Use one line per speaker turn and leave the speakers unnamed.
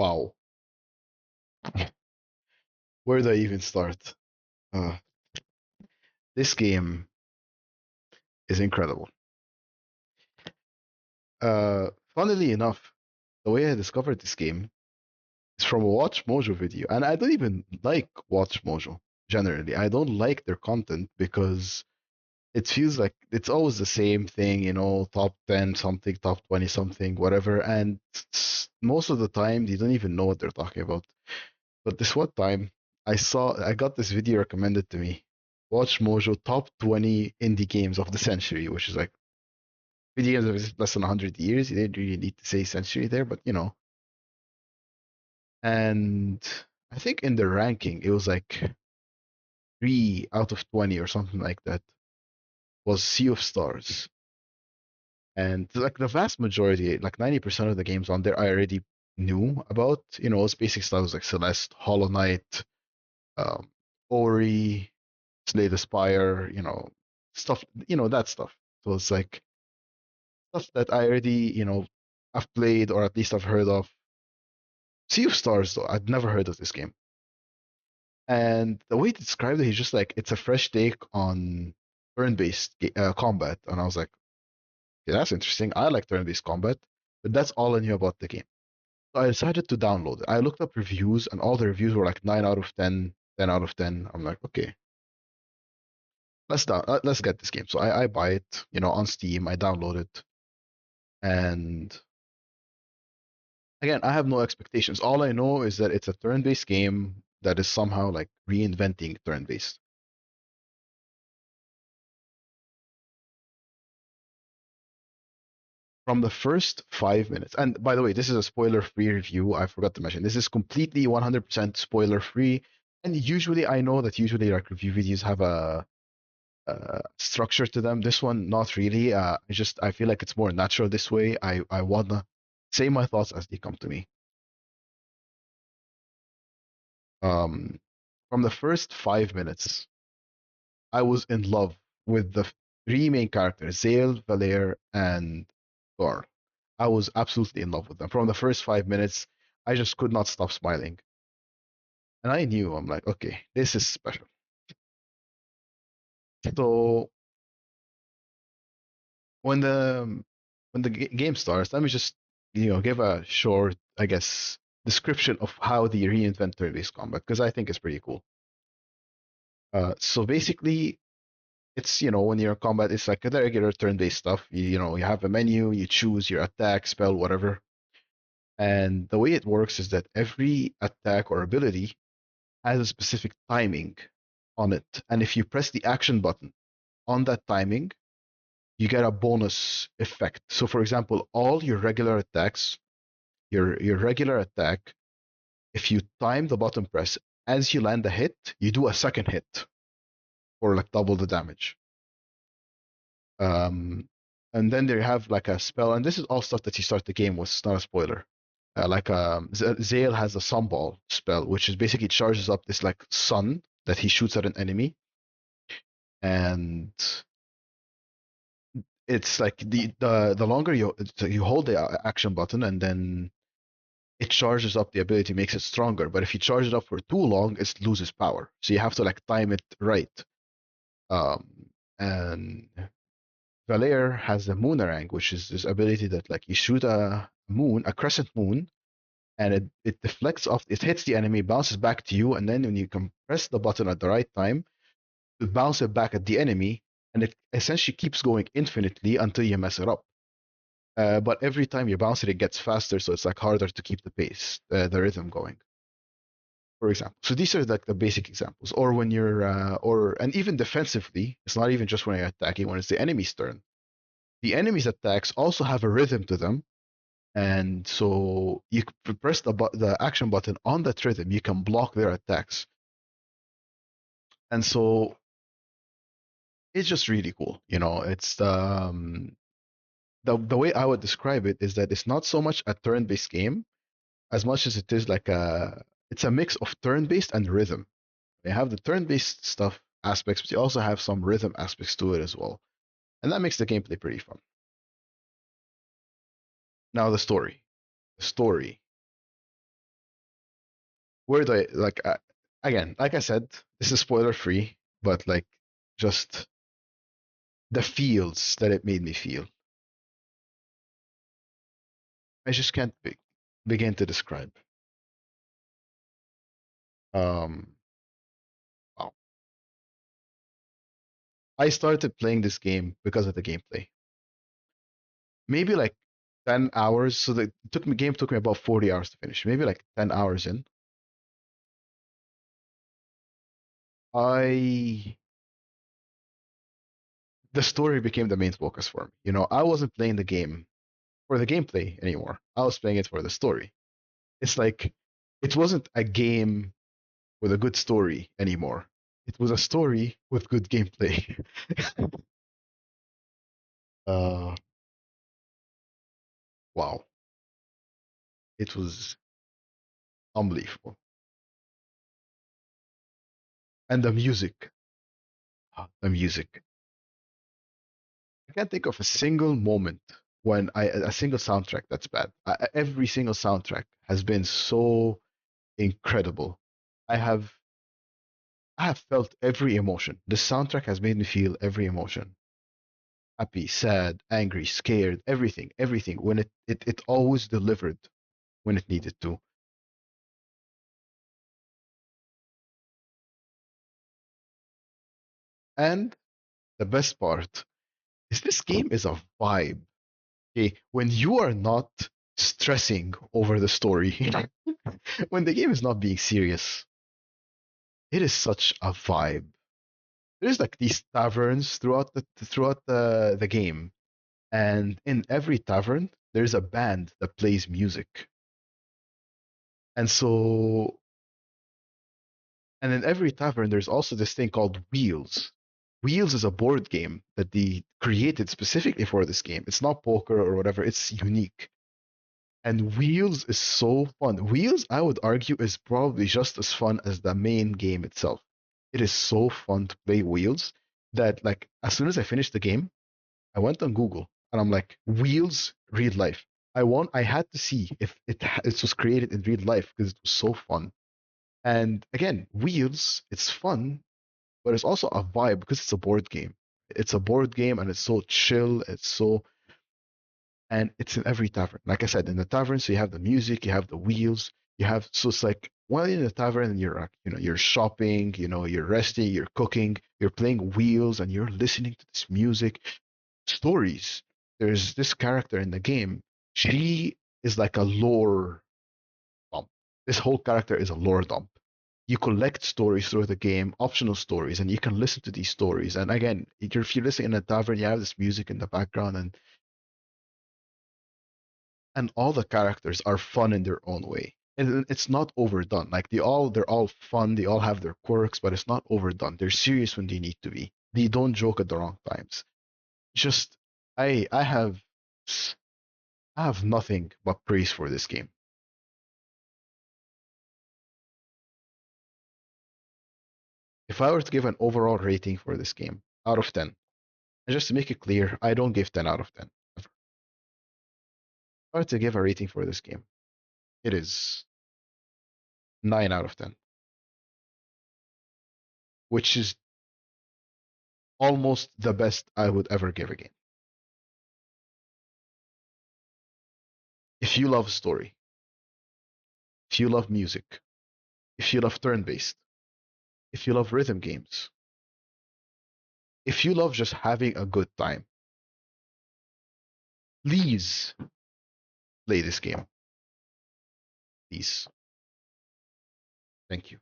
Wow. Where do I even start? Uh, this game is incredible. Funnily enough, the way I discovered this game is from a Watch Mojo video, and I don't even like Watch Mojo generally. I don't like their content because it feels like it's always the same thing, top 10 something, top 20 something, whatever, and most of the time they don't even know what they're talking about. But this one time, I got this video recommended to me. Watch Mojo top 20 indie games of the century, which is like video games of less than 100 years. You didn't really need to say century there, but you know. And I think in the ranking, it was like 3 out of 20 or something like that was Sea of Stars. And like the vast majority, like 90% of the games on there, I already knew about. It's basic stuff like Celeste, Hollow Knight, um, Ori, Slay the Spire, stuff, that stuff. So it's like stuff that I already, I've played or at least I've heard of. Sea of Stars, though, I'd never heard of this game. And the way he described it, he's just like, it's a fresh take on turn-based combat. And I was like, yeah, that's interesting. I like turn-based combat, but that's all I knew about the game. So I decided to download it. I looked up reviews, and all the reviews were like 9 out of 10, 10 out of 10. I'm like, okay, let's get this game. So I buy it, on Steam. I download it, and again, I have no expectations. All I know is that it's a turn-based game that is somehow like reinventing turn-based. From the first 5 minutes. And by the way, this is a spoiler-free review. I forgot to mention this is completely 100% spoiler-free. And usually, I know that usually like review videos have a structure to them. This one, not really. I feel like it's more natural this way. I wanna say my thoughts as they come to me. Um, from the first 5 minutes, I was in love with the three main characters, Zale, Valere, and Gar. I was absolutely in love with them. From the first 5 minutes, I just could not stop smiling. And I knew, I'm like, okay, this is special. So when the game starts, let me just give a short, I guess, description of how they reinvent turn-based combat because I think it's pretty cool. So basically, it's when you're in combat, it's like a regular turn-based stuff. You have a menu, you choose your attack, spell, whatever, and the way it works is that every attack or ability has a specific timing on it, and if you press the action button on that timing, you get a bonus effect. So, for example, all your regular attacks, your regular attack, if you time the button press as you land a hit, you do a second hit for like double the damage. Um, and then they have like a spell, and this is all stuff that you start the game with. It's not a spoiler. Zale has a sunball spell, which is basically charges up this like sun that he shoots at an enemy, and it's like the longer you hold the action button, and then it charges up the ability, makes it stronger. But if you charge it up for too long, it loses power. So you have to like time it right. Um, and Valere has the Moonerang, which is this ability that like you shoot a crescent moon, and it deflects off, it hits the enemy, bounces back to you, and then when you can press the button at the right time, it bounces it back at the enemy, and it essentially keeps going infinitely until you mess it up. But every time you bounce it, it gets faster, so it's like harder to keep the pace, the rhythm going. For example, so these are like the basic examples. Or when you're, or and even defensively, it's not even just when you're attacking. When it's the enemy's turn, the enemy's attacks also have a rhythm to them, and so you press the action button on that rhythm, you can block their attacks, and so it's just really cool. It's the way I would describe it is that it's not so much a turn-based game as much as it is like it's a mix of turn-based and rhythm. They have the turn-based stuff aspects, but you also have some rhythm aspects to it as well, and that makes the gameplay pretty fun. Now the story. The story. where do I like again? Like I said, this is spoiler free, but like just the feels that it made me feel. I just can't begin to describe. Um, wow. I started playing this game because of the gameplay. Maybe like 10 hours. So the game took me about 40 hours to finish. Maybe like 10 hours in. I the story became the main focus for me. I wasn't playing the game for the gameplay anymore. I was playing it for the story. It's like it wasn't a game with a good story anymore. It was a story with good gameplay. uh, wow, it was unbelievable. And the music, the music. I can't think of a single moment when a single soundtrack that's bad. Every single soundtrack has been so incredible. I have I have felt every emotion. The soundtrack has made me feel every emotion. Happy, sad, angry, scared, everything, everything. When it always delivered when it needed to. And the best part is this game is a vibe. Okay, when you are not stressing over the story, when the game is not being serious, it is such a vibe. There's like these taverns throughout the game, and in every tavern there's a band that plays music. And so and in every tavern there's also this thing called Wheels. Wheels is a board game that they created specifically for this game. It's not poker or whatever, it's unique. And Wheels is so fun. Wheels, I would argue, is probably just as fun as the main game itself. It is so fun to play Wheels that, like, as soon as I finished the game, I went on Google and I'm like, Wheels real life. I had to see if it was created in real life because it was so fun. And again, Wheels, it's fun, but it's also a vibe because it's a board game. It's a board game and it's so chill. And it's in every tavern. Like I said, in the tavern, so you have the music, you have the wheels, so it's like while you're in the tavern and you're shopping, you're resting, you're cooking, you're playing wheels, and you're listening to this music, stories. There's this character in the game. She is like a lore dump. This whole character is a lore dump. You collect stories through the game, optional stories, and you can listen to these stories. And again, if you're listening in a tavern, you have this music in the background, and all the characters are fun in their own way. And it's not overdone. Like they're all fun. They all have their quirks, but it's not overdone. They're serious when they need to be. They don't joke at the wrong times. Just I have nothing but praise for this game. If I were to give an overall rating for this game out of 10, and just to make it clear, I don't give 10 out of 10. If I were to give a rating for this game, it is 9 out of 10, which is almost the best I would ever give a game. If you love story, if you love music, if you love turn based, if you love rhythm games, if you love just having a good time, please play this game. Please. Thank you.